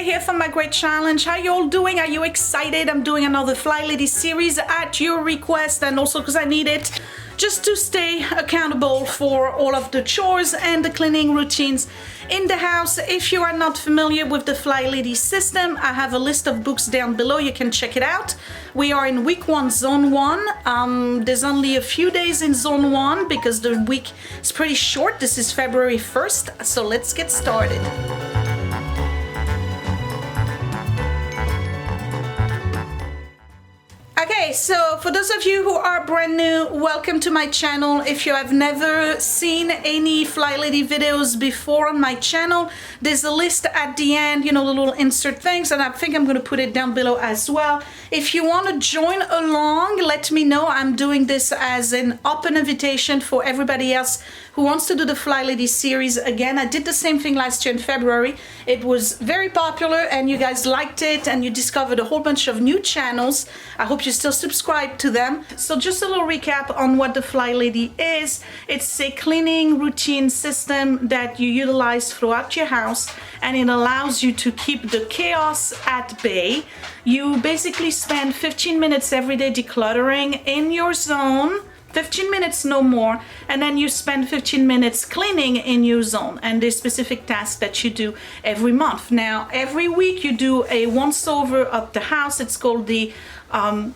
Leah here from My Great Challenge. How you all doing? Are you excited? I'm doing another FlyLady series at your request and also because I need it just to stay accountable for all of the chores and the cleaning routines in the house. If you are not familiar with the FlyLady system, I have a list of books down below. You can check it out. We are in week 1, zone 1. There's only a few days in zone 1 because the week is pretty short. This is February 1st, so let's get started. Okay, so for those of you who are brand new, welcome to my channel. If you have never seen any FlyLady videos before on my channel, there's a list at the end, you know, the little insert things, and I think I'm going to put it down below as well. If you want to join along, let me know. I'm doing this as an open invitation for everybody else who wants to do the FlyLady series again. I did the same thing last year in February. It was very popular and you guys liked it and you discovered a whole bunch of new channels. I hope you still subscribe to them. So just a little recap on what the FlyLady is. It's a cleaning routine system that you utilize throughout your house, and it allows you to keep the chaos at bay. You basically spend 15 minutes every day decluttering in your zone. 15 minutes, no more, and then you spend 15 minutes cleaning in your zone, and there's specific tasks that you do every month. Now every week you do a once over of the house. It's called the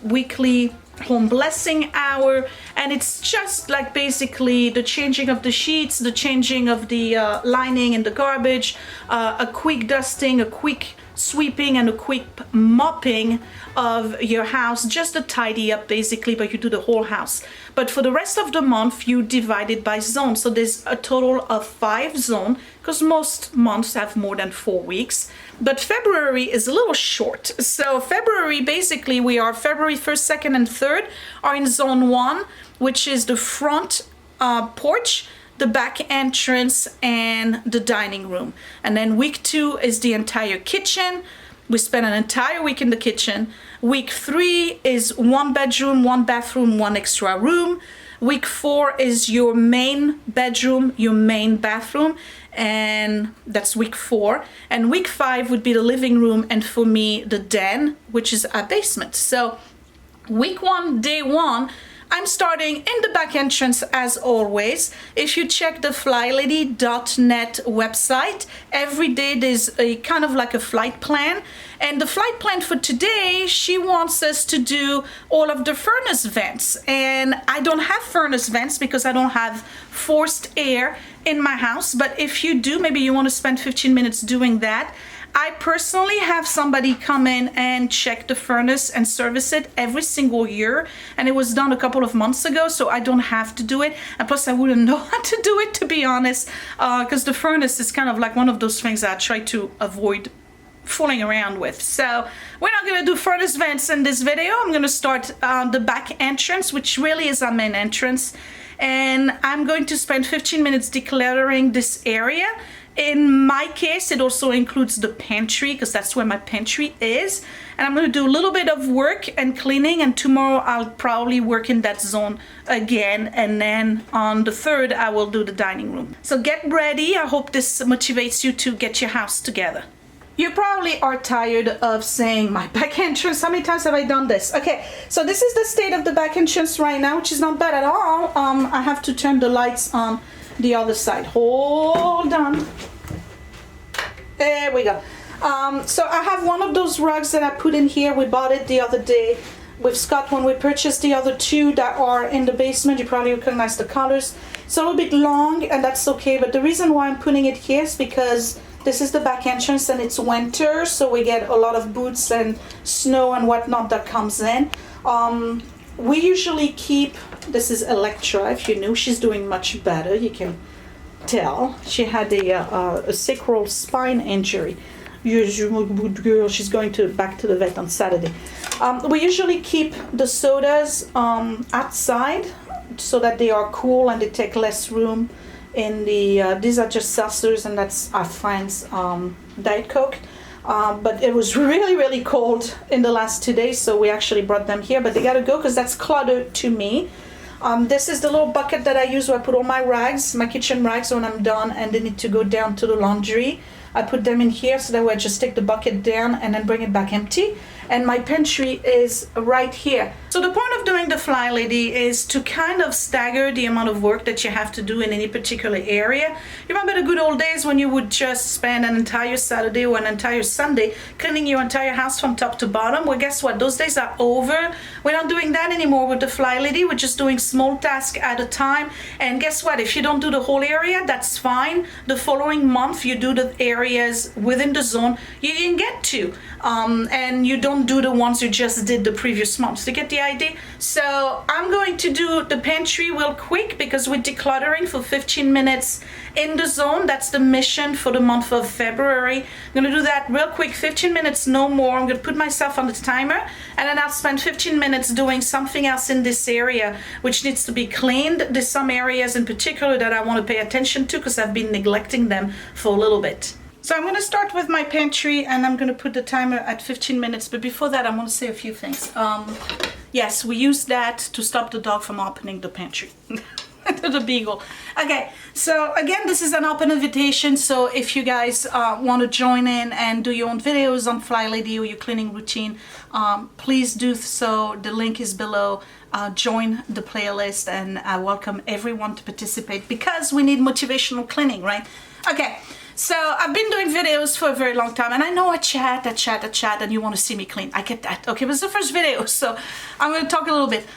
weekly home blessing hour, and it's just like basically the changing of the sheets, the changing of the lining in the garbage, a quick dusting, a quick sweeping, and a quick mopping of your house, just a tidy up basically, but you do the whole house. But for the rest of the month you divide it by zone, so there's a total of 5 zones because most months have more than 4 weeks, but February is a little short. So February, basically we are February 1st, 2nd and 3rd are in zone 1, which is the front porch, the back entrance, and the dining room. And then week 2 is the entire kitchen. We spend an entire week in the kitchen. Week 3 is 1 bedroom, 1 bathroom, 1 extra room. Week 4 is your main bedroom, your main bathroom, and that's week 4. And week 5 would be the living room, and for me the den, which is a basement. So week 1, day 1, I'm starting in the back entrance as always. If you check the FlyLady.net website, every day there's a kind of like a flight plan. And the flight plan for today, she wants us to do all of the furnace vents. And I don't have furnace vents because I don't have forced air in my house. But if you do, maybe you want to spend 15 minutes doing that. I personally have somebody come in and check the furnace and service it every single year, and it was done a couple of months ago, so I don't have to do it. And plus I wouldn't know how to do it, to be honest, because the furnace is kind of like one of those things that I try to avoid fooling around with. So we're not going to do furnace vents in this video. I'm going to start the back entrance, which really is our main entrance, and I'm going to spend 15 minutes decluttering this area. In my case, it also includes the pantry because that's where my pantry is. And I'm going to do a little bit of work and cleaning, and tomorrow I'll probably work in that zone again. And then on the 3rd, I will do the dining room. So get ready. I hope this motivates you to get your house together. You probably are tired of saying my back entrance. How many times have I done this? Okay, so this is the state of the back entrance right now, which is not bad at all. I have to turn the lights on the other side. Hold on. There we go. So I have one of those rugs that I put in here. We bought it the other day with Scott when we purchased the other 2 that are in the basement. You probably recognize the colors. It's a little bit long, and that's okay, but the reason why I'm putting it here is because this is the back entrance and it's winter, so we get a lot of boots and snow and whatnot that comes in. We usually keep, this is Electra, if you knew, she's doing much better, you can tell. She had a sacral spine injury. Good girl, she's going back to the vet on Saturday. We usually keep the sodas outside so that they are cool and they take less room in the, these are just seltzers, and that's our friend's Diet Coke. But it was really cold in the last 2 days, so we actually brought them here, but they gotta go because that's cluttered to me. This is the little bucket that I use where I put all my rags, my kitchen rags when I'm done and they need to go down to the laundry. I put them in here so that way I just take the bucket down and then bring it back empty. And my pantry is right here. So the point of doing the FlyLady is to kind of stagger the amount of work that you have to do in any particular area. You remember the good old days when you would just spend an entire Saturday or an entire Sunday cleaning your entire house from top to bottom? Well, guess what? Those days are over. We're not doing that anymore with the FlyLady. We're just doing small tasks at a time. And guess what? If you don't do the whole area, that's fine. The following month, you do the areas within the zone you didn't get to. And you don't do the ones you just did the previous month. You get the idea? So I'm going to do the pantry real quick because we're decluttering for 15 minutes in the zone. That's the mission for the month of February. I'm going to do that real quick, 15 minutes, no more. I'm going to put myself on the timer, and then I'll spend 15 minutes doing something else in this area which needs to be cleaned. There's some areas in particular that I want to pay attention to because I've been neglecting them for a little bit. So I'm going to start with my pantry, and I'm going to put the timer at 15 minutes. But before that, I want to say a few things. Yes, we use that to stop the dog from opening the pantry. The beagle. Okay, so again, this is an open invitation. So if you guys want to join in and do your own videos on FlyLady or your cleaning routine, please do so. The link is below. Join the playlist, and I welcome everyone to participate because we need motivational cleaning, right? Okay. So I've been doing videos for a very long time, and I know I chat, and you want to see me clean. I get that. Okay, but it's the first video, so I'm going to talk a little bit.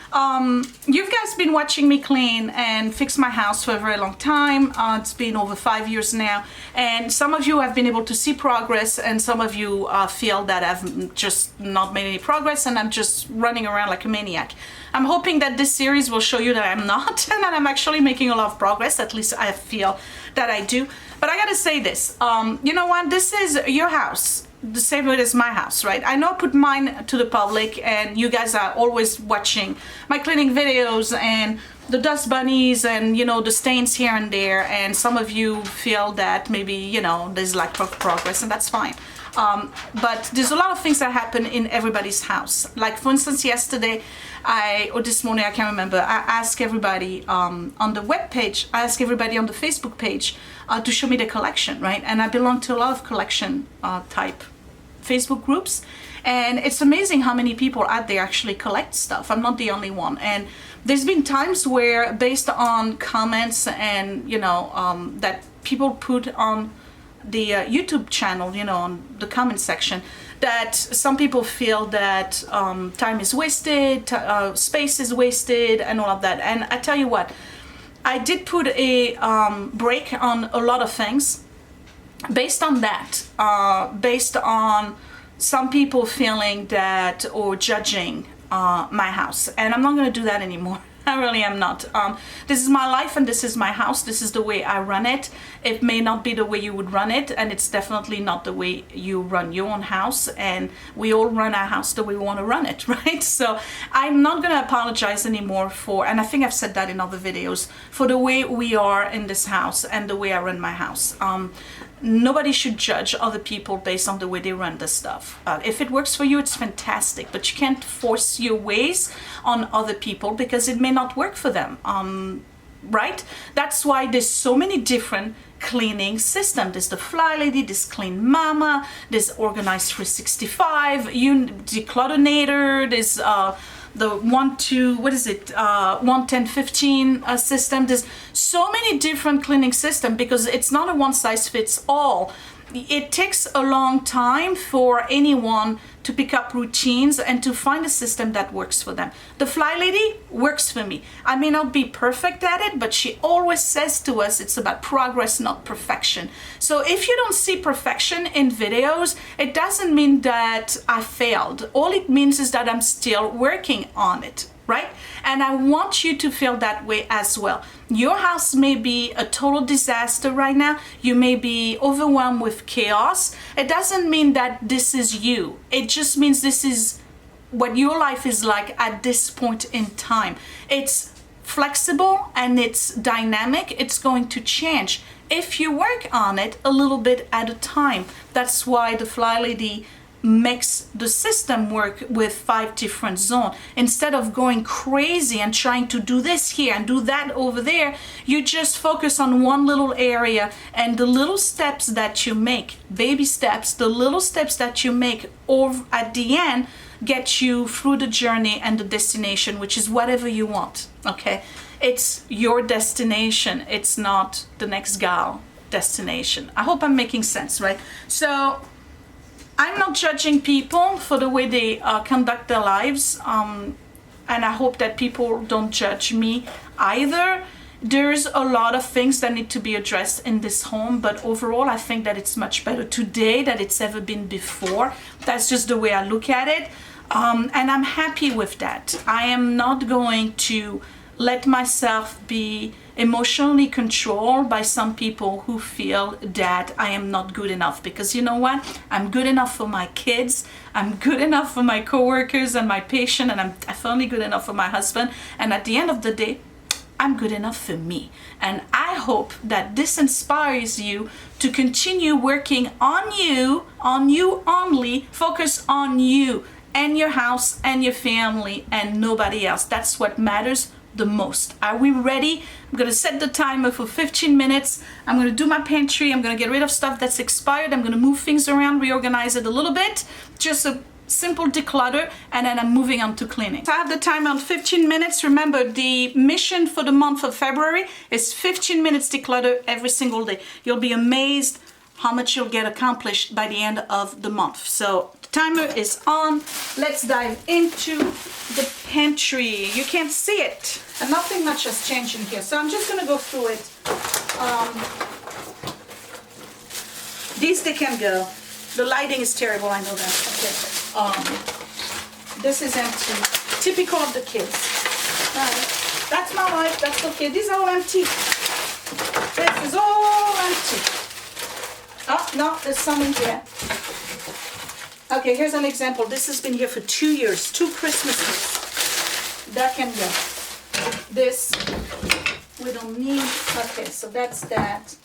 You guys been watching me clean and fix my house for a very long time. It's been over 5 years now, and some of you have been able to see progress, and some of you feel that I've just not made any progress, and I'm just running around like a maniac. I'm hoping that this series will show you that I'm not, and that I'm actually making a lot of progress. At least I feel that I do. But I gotta say this, you know what, this is your house, the same way as my house, right? I know I put mine to the public, and you guys are always watching my cleaning videos and the dust bunnies and, you know, the stains here and there, and some of you feel that maybe, you know, there's lack of progress, and that's fine. But there's a lot of things that happen in everybody's house. Like, for instance, yesterday, or this morning, I can't remember, I asked everybody on the web page, I asked everybody on the Facebook page to show me the collection, right? And I belong to a lot of collection type Facebook groups. And it's amazing how many people out there actually collect stuff. I'm not the only one. And there's been times where, based on comments and, you know, that people put on the YouTube channel, you know, on the comment section, that some people feel that time is wasted, space is wasted, and all of that. And I tell you what, I did put a break on a lot of things based on that, based on some people feeling that or judging my house. And I'm not going to do that anymore. I really am not. This is my life, and this is my house. This is the way I run it. It may not be the way you would run it, and it's definitely not the way you run your own house. And we all run our house the way we want to run it, right? So I'm not going to apologize anymore for, and I think I've said that in other videos, for the way we are in this house and the way I run my house. Nobody should judge other people based on the way they run the stuff. If it works for you, it's fantastic, but you can't force your ways on other people because it may not work for them, right? That's why there's so many different cleaning systems. There's the FlyLady, there's Clean Mama, there's Organized 365, Decluttering, there's the 1-10-15 system. There's so many different cleaning systems because it's not a one size fits all. It takes a long time for anyone to pick up routines and to find a system that works for them. The FlyLady works for me. I may not be perfect at it, but she always says to us it's about progress, not perfection. So if you don't see perfection in videos, it doesn't mean that I failed. All it means is that I'm still working on it, right? And I want you to feel that way as well. Your house may be a total disaster right now. You may be overwhelmed with chaos. It doesn't mean that this is you. It just means this is what your life is like at this point in time. It's flexible and it's dynamic. It's going to change if you work on it a little bit at a time. That's why the FlyLady makes the system work with 5 different zones. Instead of going crazy and trying to do this here and do that over there, you just focus on one little area, and the little steps that you make, baby steps, the little steps that you make over at the end get you through the journey and the destination, which is whatever you want. Okay, it's your destination, it's not the next gal destination. I hope I'm making sense, right? So I'm not judging people for the way they conduct their lives, and I hope that people don't judge me either. There's a lot of things that need to be addressed in this home, but overall I think that it's much better today than it's ever been before. That's just the way I look at it, and I'm happy with that. I am not going to let myself be emotionally controlled by some people who feel that I am not good enough, because you know what? I'm good enough for my kids, I'm good enough for my coworkers and my patient, and I'm definitely good enough for my husband, and at the end of the day, I'm good enough for me. And I hope that this inspires you to continue working on you only, focus on you and your house and your family and nobody else. That's what matters the most. Are we ready? I'm gonna set the timer for 15 minutes. I'm gonna do my pantry. I'm gonna get rid of stuff that's expired. I'm gonna move things around, reorganize it a little bit. Just a simple declutter, and then I'm moving on to cleaning. So I have the timer on 15 minutes. Remember, the mission for the month of February is 15 minutes declutter every single day. You'll be amazed how much you'll get accomplished by the end of the month. So the timer is on. Let's dive into the pantry. You can't see it, and nothing much has changed in here, so I'm just gonna go through it. These, they can go. The lighting is terrible, I know that. Okay. This is empty. Typical of the kids. That's my life, that's okay. These are all empty. This is all empty. Oh, no, there's some in here. Okay, here's an example. This has been here for 2 years, 2 Christmases. That can go. This, we don't need. Okay, so that's that.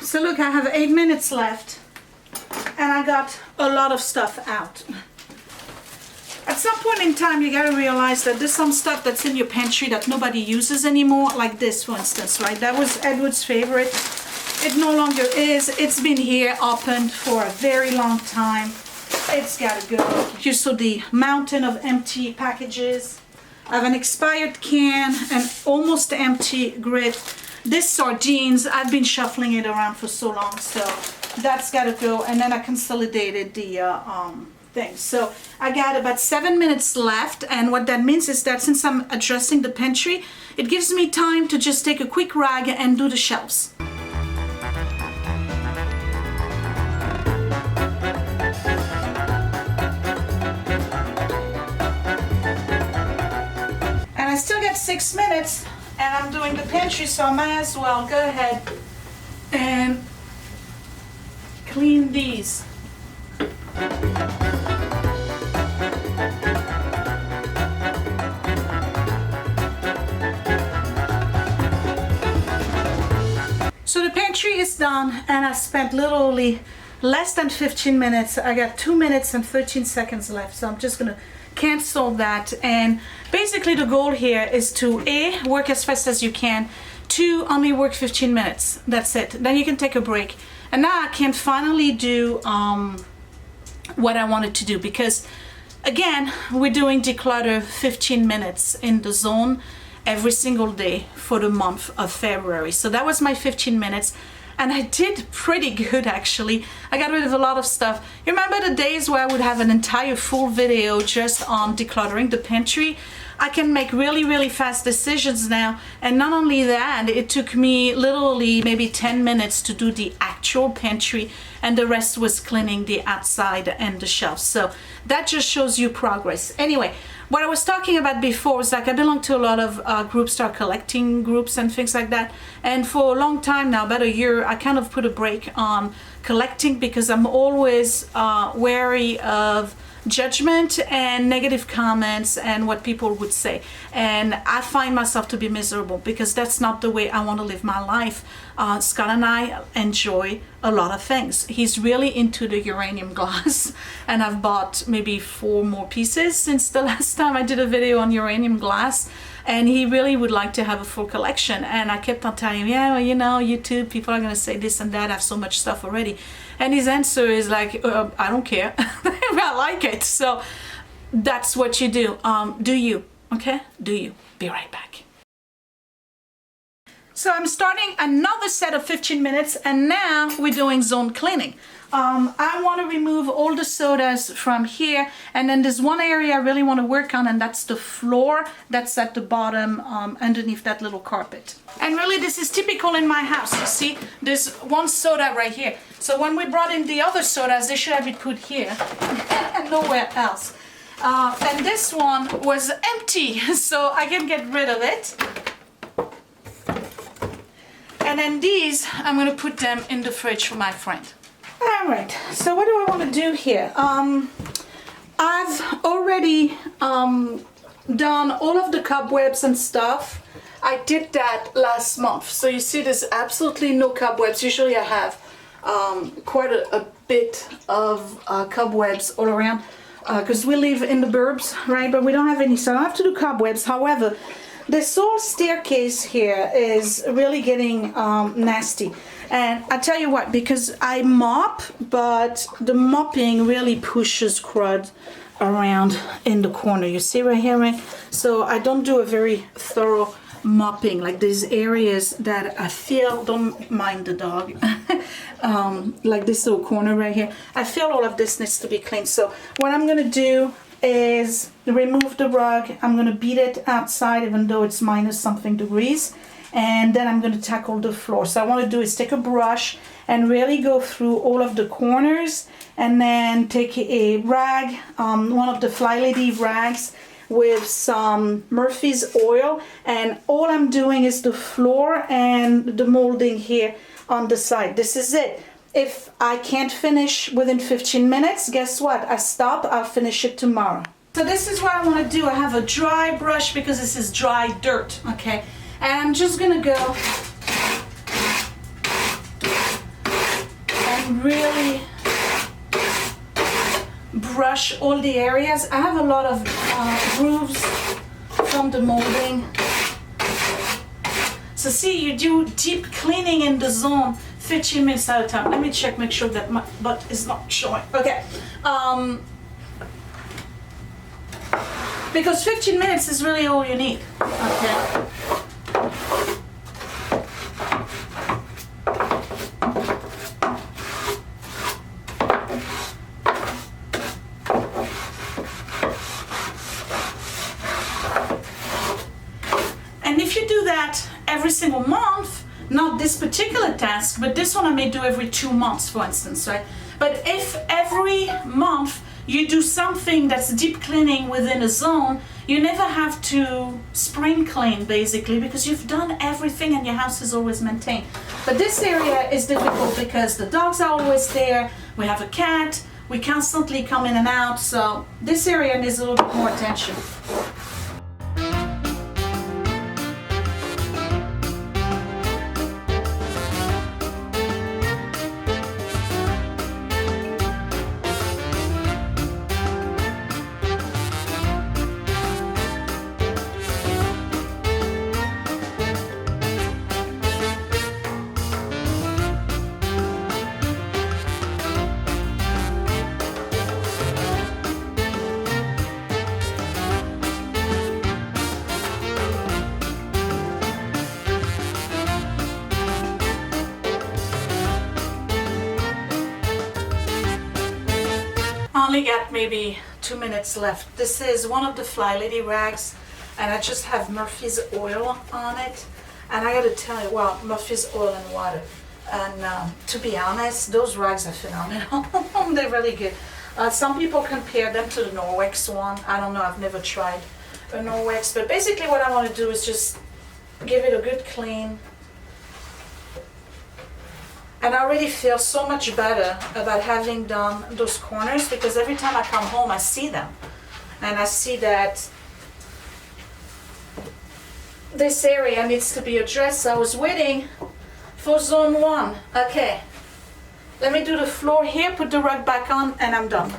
So look, I have 8 minutes left, and I got a lot of stuff out. At some point in time, you gotta realize that there's some stuff that's in your pantry that nobody uses anymore, like this, for instance, right? That was Edward's favorite. It no longer is. It's been here open for a very long time. It's gotta go. You saw the mountain of empty packages. I have an expired can, an almost empty grit. This sardines, I've been shuffling it around for so long, so that's gotta go. And then I consolidated the things. So I got about 7 minutes left, and what that means is that since I'm adjusting the pantry, it gives me time to just take a quick rag and do the shelves. And I still got 6 minutes, and I'm doing the pantry, so I might as well go ahead and clean these. So the pantry is done, and I spent literally less than 15 minutes. I got 2 minutes and 13 seconds left, so I'm just gonna cancel that. And basically the goal here is to A, work as fast as you can, 2 only work 15 minutes. That's it. Then you can take a break. And now I can finally do what I wanted to do, because again, we're doing declutter 15 minutes in the zone every single day for the month of February. So that was my 15 minutes. And I did pretty good, actually. I got rid of a lot of stuff. You remember the days where I would have an entire full video just on decluttering the pantry? I can make really, really fast decisions now. And not only that, it took me literally maybe 10 minutes to do the actual pantry, and the rest was cleaning the outside and the shelves. So that just shows you progress. Anyway, what I was talking about before was like I belong to a lot of groups, start collecting groups and things like that. And for a long time now, about a year, I kind of put a break on collecting, because I'm always wary of judgment and negative comments and what people would say, and I find myself to be miserable, because that's not the way I want to live my life. Scott and I enjoy a lot of things. He's really into the uranium glass, and I've bought maybe 4 more pieces since the last time I did a video on uranium glass, and he really would like to have a full collection. And I kept on telling him, yeah, well, you know, YouTube, people are going to say this and that, I have so much stuff already. And his answer is like, I don't care. I like it. So that's what you do. Do you, okay? Do you. Be right back. So I'm starting another set of 15 minutes, and now we're doing zone cleaning. I want to remove all the sodas from here, and then there's one area I really want to work on, and that's the floor that's at the bottom underneath that little carpet. And really, this is typical in my house. You see, there's one soda right here. So when we brought in the other sodas, they should have it put here and nowhere else. And this one was empty, so I can get rid of it. And then these, I'm going to put them in the fridge for my friend. All right, so what do I want to do here? I've already done all of the cobwebs and stuff. I did that last month. So you see there's absolutely no cobwebs. Usually I have quite a bit of cobwebs all around, because we live in the burbs, right? But we don't have any, so I don't have to do cobwebs. However, this whole staircase here is really getting nasty. And I tell you what, because I mop, but the mopping really pushes crud around in the corner. You see right here, right? So I don't do a very thorough mopping, like these areas that I feel, don't mind the dog, like this little corner right here. I feel all of this needs to be cleaned. So what I'm gonna do is remove the rug. I'm gonna beat it outside, even though it's minus something degrees. And then I'm going to tackle the floor. So I want to do is take a brush and really go through all of the corners, and then take a rag, one of the FlyLady Rags with some Murphy's oil, and all I'm doing is the floor and the molding here on the side. This is it. If I can't finish within 15 minutes, guess what? I stop, I'll finish it tomorrow. So this is what I want to do. I have a dry brush because this is dry dirt, okay? And I'm just gonna go and really brush all the areas. I have a lot of grooves from the molding. So see, you do deep cleaning in the zone 15 minutes at a time. Let me check, make sure that my butt is not showing. Okay. Because 15 minutes is really all you need. Okay. And if you do that every single month, not this particular task, but this one I may do every 2 months, for instance, right? But if every month you do something that's deep cleaning within a zone, you never have to spring clean, basically, because you've done everything and your house is always maintained. But this area is difficult because the dogs are always there, we have a cat, we constantly come in and out, so this area needs a little bit more attention. only got maybe 2 minutes left. This is one of the FlyLady Rags, and I just have Murphy's oil on it. And I gotta tell you, well, Murphy's oil and water. And to be honest, those rags are phenomenal. They're really good. Some people compare them to the Norwex one. I don't know, I've never tried a Norwex, but basically what I want to do is just give it a good clean. And I already feel so much better about having done those corners, because every time I come home I see them. And I see that this area needs to be addressed. I was waiting for zone 1. Okay, let me do the floor here, put the rug back on, and I'm done.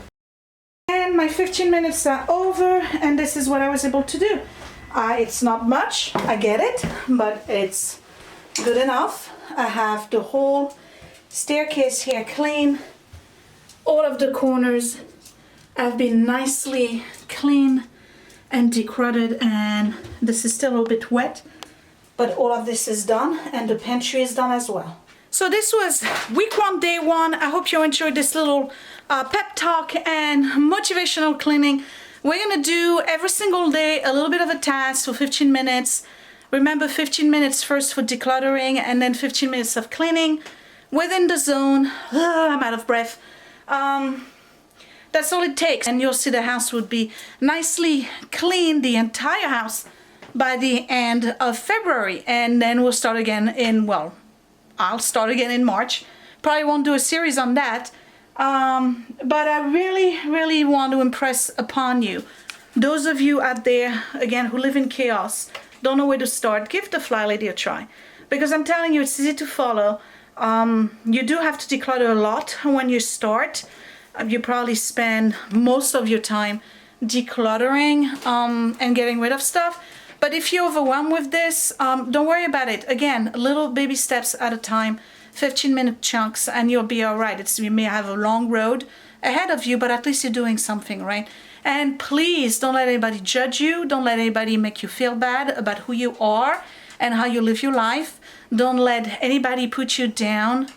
And my 15 minutes are over, and this is what I was able to do. It's not much, I get it, but it's good enough. I have the whole staircase here clean. All of the corners have been nicely clean and decluttered, and this is still a little bit wet, but all of this is done, and the pantry is done as well. So this was week 1, day 1. I hope you enjoyed this little pep talk and motivational cleaning. We're gonna do every single day a little bit of a task for 15 minutes. Remember, 15 minutes first for decluttering, and then 15 minutes of cleaning within the zone. I'm out of breath. That's all it takes, and you'll see the house would be nicely clean, the entire house, by the end of February. And then we'll start again in, well, I'll start again in March. Probably won't do a series on that, but I really want to impress upon you, those of you out there, again, who live in chaos, don't know where to start, give the FlyLady a try, because I'm telling you, it's easy to follow. You do have to declutter a lot when you start. You probably spend most of your time decluttering and getting rid of stuff. But if you're overwhelmed with this, don't worry about it. Again, little baby steps at a time, 15-minute chunks, and you'll be all right. You may have a long road ahead of you, but at least you're doing something, right? And please don't let anybody judge you. Don't let anybody make you feel bad about who you are and how you live your life. Don't let anybody put you down.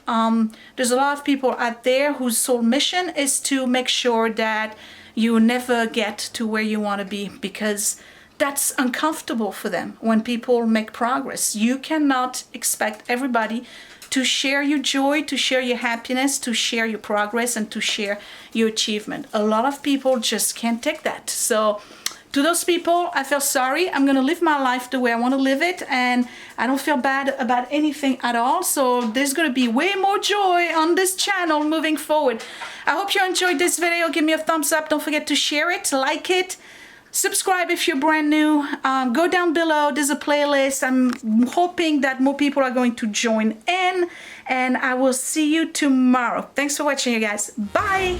There's a lot of people out there whose sole mission is to make sure that you never get to where you want to be, because that's uncomfortable for them when people make progress. You cannot expect everybody to share your joy, to share your happiness, to share your progress, and to share your achievement. A lot of people just can't take that. So to those people, I feel sorry. I'm gonna live my life the way I want to live it, and I don't feel bad about anything at all. So there's gonna be way more joy on this channel moving forward. I hope you enjoyed this video. Give me a thumbs up. Don't forget to share it, like it, subscribe if you're brand new. Go down below, there's a playlist. I'm hoping that more people are going to join in, and I will see you tomorrow. Thanks for watching, you guys. Bye.